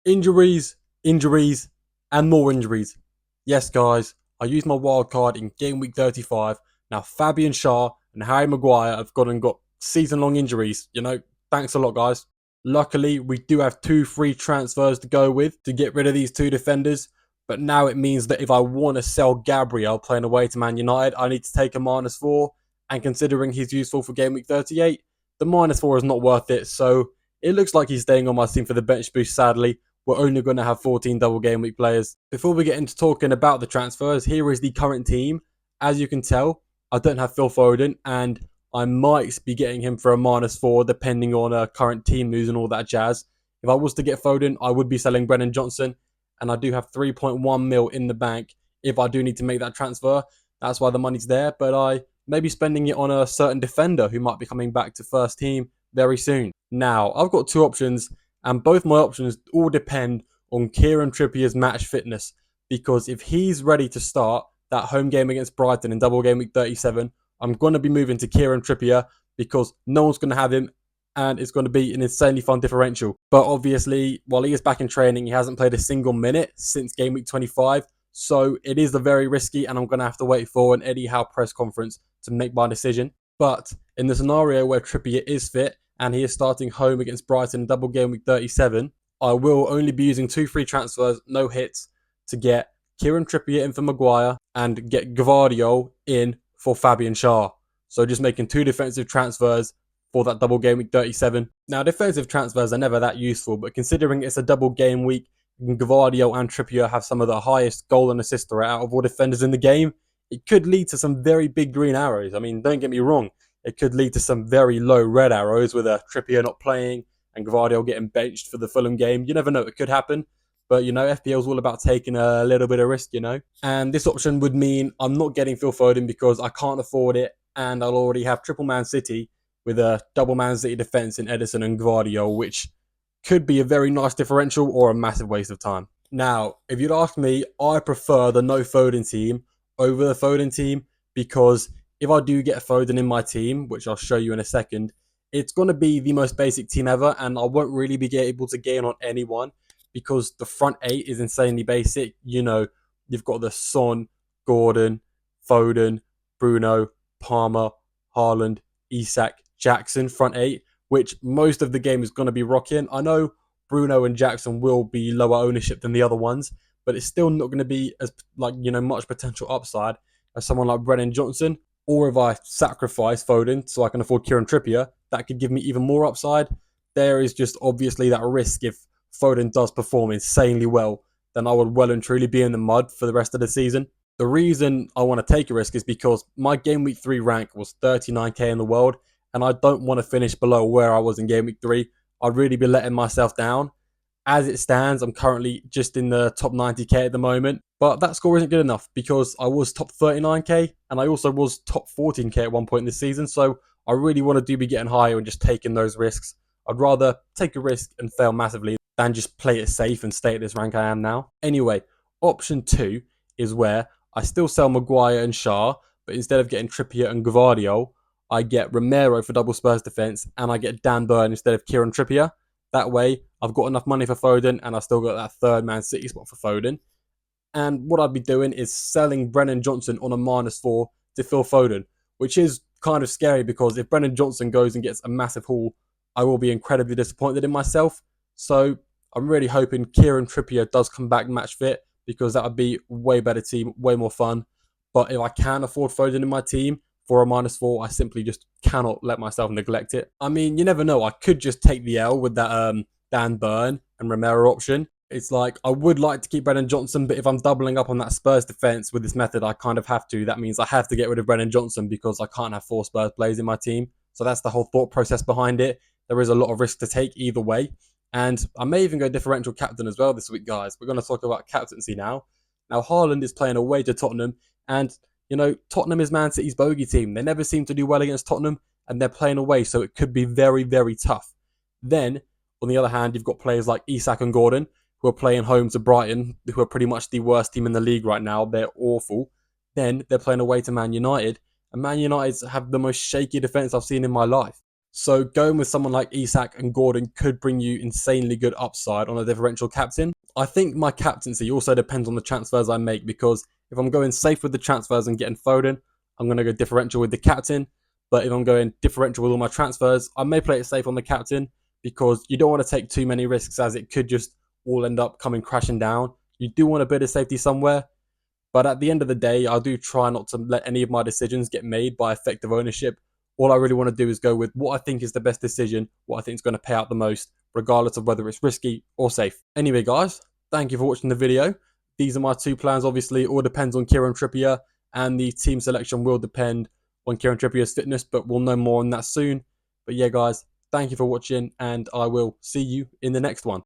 Injuries, injuries, and more injuries. Yes, guys, I used my wild card in game week 35. Now, Fabian Schär and Harry Maguire have gone and got season long injuries. Thanks a lot, guys. Luckily, we do have two free transfers to go with to get rid of these two defenders. But now it means that if I want to sell Gabriel playing away to Man United, I need to take a -4. And considering he's useful for game week 38, the -4 is not worth it. So it looks like he's staying on my team for the bench boost, sadly. We're only going to have 14 double game week players. Before we get into talking about the transfers, here is the current team. As you can tell, I don't have Phil Foden, and I might be getting him for a -4 depending on current team news and all that jazz. If I was to get Foden, I would be selling Brennan Johnson, and I do have 3.1 mil in the bank if I do need to make that transfer. That's why the money's there, but I may be spending it on a certain defender who might be coming back to first team very soon. Now, I've got two options, and both my options all depend on Kieran Trippier's match fitness. Because if he's ready to start that home game against Brighton in double game week 37, I'm going to be moving to Kieran Trippier because no one's going to have him and it's going to be an insanely fun differential. But obviously, while he is back in training, he hasn't played a single minute since game week 25. So it is very risky, and I'm going to have to wait for an Eddie Howe press conference to make my decision. But in the scenario where Trippier is fit and he is starting home against Brighton in double game week 37, I will only be using two free transfers, no hits, to get Kieran Trippier in for Maguire and get Gvardiol in for Fabian Schär. So just making two defensive transfers for that double game week 37. Now, defensive transfers are never that useful, but considering it's a double game week, Gvardiol and Trippier have some of the highest goal and assist rate out of all defenders in the game, it could lead to some very big green arrows. I mean, don't get me wrong, it could lead to some very low red arrows with a Trippier not playing and Gvardiol getting benched for the Fulham game. You never know, it could happen. But, FPL is all about taking a little bit of risk. And this option would mean I'm not getting Phil Foden because I can't afford it, and I'll already have triple Man City with a double Man City defence in Edison and Gvardiol, which could be a very nice differential or a massive waste of time. Now, if you'd ask me, I prefer the no Foden team over the Foden team because if I do get Foden in my team, which I'll show you in a second, it's going to be the most basic team ever, and I won't really be able to gain on anyone because the front eight is insanely basic. You've got the Son, Gordon, Foden, Bruno, Palmer, Haaland, Isak, Jackson front eight, which most of the game is going to be rocking. I know Bruno and Jackson will be lower ownership than the other ones, but it's still not going to be as much potential upside as someone like Brennan Johnson. Or if I sacrifice Foden so I can afford Kieran Trippier, that could give me even more upside. There is just obviously that risk if Foden does perform insanely well, then I would well and truly be in the mud for the rest of the season. The reason I want to take a risk is because my game week 3 rank was 39k in the world, and I don't want to finish below where I was in game week 3. I'd really be letting myself down. As it stands, I'm currently just in the top 90k at the moment, but that score isn't good enough because I was top 39k and I also was top 14k at one point in the season, so I really want to be getting higher and just taking those risks. I'd rather take a risk and fail massively than just play it safe and stay at this rank I am now. Anyway, option 2 is where I still sell Maguire and Schär, but instead of getting Trippier and Gvardiol, I get Romero for double Spurs defence and I get Dan Burn instead of Kieran Trippier. That way, I've got enough money for Foden and I've still got that third Man City spot for Foden. And what I'd be doing is selling Brennan Johnson on a -4 to Phil Foden, which is kind of scary because if Brennan Johnson goes and gets a massive haul, I will be incredibly disappointed in myself. So I'm really hoping Kieran Trippier does come back match fit because that would be a way better team, way more fun. But if I can afford Foden in my team for a -4, I simply just cannot let myself neglect it. I mean, you never know. I could just take the L with that Dan Burn and Romero option. It's like, I would like to keep Brennan Johnson, but if I'm doubling up on that Spurs defence with this method, I kind of have to. That means I have to get rid of Brennan Johnson because I can't have 4 Spurs players in my team. So that's the whole thought process behind it. There is a lot of risk to take either way. And I may even go differential captain as well this week, guys. We're going to talk about captaincy now. Now, Haaland is playing away to Tottenham, and Tottenham is Man City's bogey team. They never seem to do well against Tottenham, and they're playing away, so it could be very, very tough. Then, on the other hand, you've got players like Isak and Gordon, who are playing home to Brighton, who are pretty much the worst team in the league right now. They're awful. Then, they're playing away to Man United, and Man United have the most shaky defence I've seen in my life. So going with someone like Isak and Gordon could bring you insanely good upside on a differential captain. I think my captaincy also depends on the transfers I make, because if I'm going safe with the transfers and getting Foden, I'm going to go differential with the captain. But if I'm going differential with all my transfers, I may play it safe on the captain, because you don't want to take too many risks, as it could just all end up coming crashing down. You do want a bit of safety somewhere. But at the end of the day, I do try not to let any of my decisions get made by effective ownership. All I really want to do is go with what I think is the best decision, what I think is going to pay out the most, regardless of whether it's risky or safe. Anyway, guys, thank you for watching the video. These are my two plans. Obviously, it all depends on Kieran Trippier, and the team selection will depend on Kieran Trippier's fitness, but we'll know more on that soon. But yeah, guys, thank you for watching, and I will see you in the next one.